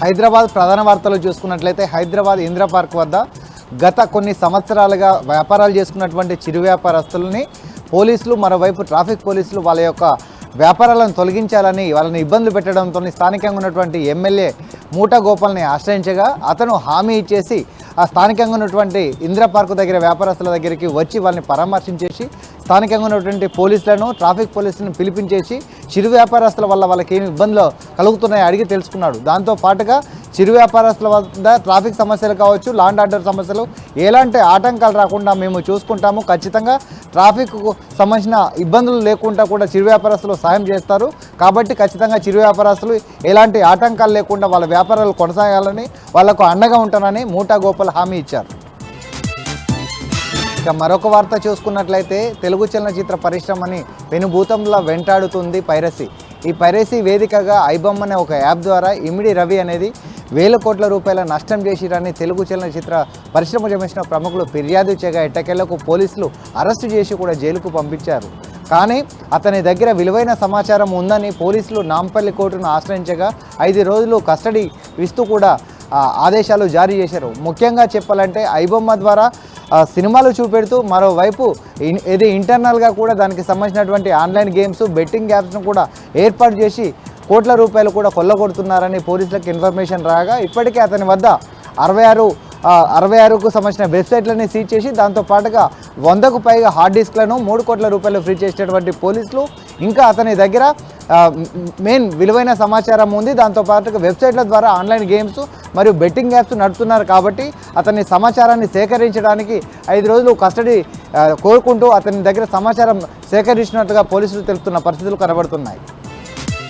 హైదరాబాద్ ప్రధాన వార్తలు చూసుకున్నట్లయితే హైదరాబాద్ ఇందిరా పార్క్ వద్ద గత కొన్ని సంవత్సరాలుగా వ్యాపారాలు చేసుకున్నటువంటి చిరు వ్యాపారస్తులని పోలీసులు, మరోవైపు ట్రాఫిక్ పోలీసులు వాళ్ళ యొక్క వ్యాపారాలను తొలగించాలని వాళ్ళని ఇబ్బందులు పెట్టడంతో స్థానికంగా ఉన్నటువంటి ఎమ్మెల్యే మూటా గోపాల్ని ఆశ్రయించగా అతను హామీ ఇచ్చేసి ఆ స్థానికంగా ఉన్నటువంటి ఇందిరా పార్కు దగ్గర వ్యాపారస్తుల దగ్గరికి వచ్చి వాళ్ళని పరామర్శించేసి స్థానికంగా ఉన్నటువంటి పోలీసులను, ట్రాఫిక్ పోలీసులను పిలిపించేసి చిరు వ్యాపారస్తుల వల్ల వాళ్ళకి ఏమి ఇబ్బందులు కలుగుతున్నాయో అడిగి తెలుసుకున్నాడు. దాంతో పాటుగా చిరు వ్యాపారస్తుల వద్ద ట్రాఫిక్ సమస్యలు కావచ్చు, లా అండ్ ఆర్డర్ సమస్యలు ఎలాంటి ఆటంకాలు రాకుండా మేము చూసుకుంటాము, ఖచ్చితంగా ట్రాఫిక్కు సంబంధించిన ఇబ్బందులు లేకుండా కూడా చిరు వ్యాపారస్తులు సాయం చేస్తారు, కాబట్టి ఖచ్చితంగా చిరు వ్యాపారస్తులు ఎలాంటి ఆటంకాలు లేకుండా వాళ్ళ వ్యాపారాలు కొనసాగాలని, వాళ్లకు అండగా ఉంటానని మూటా గోపాల్ హామీ ఇచ్చారు. ఇక మరొక వార్త చూసుకున్నట్లయితే తెలుగు చలనచిత్ర పరిశ్రమని పెనుభూతంలో వెంటాడుతుంది పైరసీ. ఈ పైరసీ వేదికగా ఐబొమ్మ అనే ఒక యాప్ ద్వారా ఇమిడి రవి అనేది వేల కోట్ల రూపాయల నష్టం చేసిరని తెలుగు చలనచిత్ర పరిశ్రమ జమించిన ప్రముఖులు ఫిర్యాదు చేయగా ఎట్టకేలకు పోలీసులు అరెస్టు చేసి కూడా జైలుకు పంపించారు. కానీ అతని దగ్గర విలువైన సమాచారం ఉందని పోలీసులు నాంపల్లి కోర్టును ఆశ్రయించగా 5 రోజులు కస్టడీ ఇస్తూ కూడా ఆదేశాలు జారీ చేశారు. ముఖ్యంగా చెప్పాలంటే ఐబొమ్మ ద్వారా సినిమాలు చూపెడుతూ మరోవైపు ఇది ఇంటర్నల్గా కూడా దానికి సంబంధించినటువంటి ఆన్లైన్ గేమ్స్, బెట్టింగ్ యాప్స్ను కూడా ఏర్పాటు చేసి కోట్ల రూపాయలు కూడా కొల్లగొడుతున్నారని పోలీసులకు ఇన్ఫర్మేషన్ రాగా ఇప్పటికే అతని వద్ద 66కు సంబంధించిన వెబ్సైట్లని సీజ్ చేసి దాంతో పాటుగా 100కు పైగా హార్డ్ డిస్క్లను 3 కోట్ల రూపాయలు ఫ్రీ చేసినటువంటి పోలీసులు ఇంకా అతని దగ్గర మెయిన్ విలువైన సమాచారం ఉంది. దాంతోపాటుగా వెబ్సైట్ల ద్వారా ఆన్లైన్ గేమ్స్ మరియు బెట్టింగ్ యాప్స్ నడుపుతున్నారు కాబట్టి అతని సమాచారాన్ని సేకరించడానికి 5 రోజులు కస్టడీ కోరుకుంటూ అతని దగ్గర సమాచారం సేకరించినట్టుగా పోలీసులు తెలుపుతున్న పరిస్థితులు కనబడుతున్నాయి.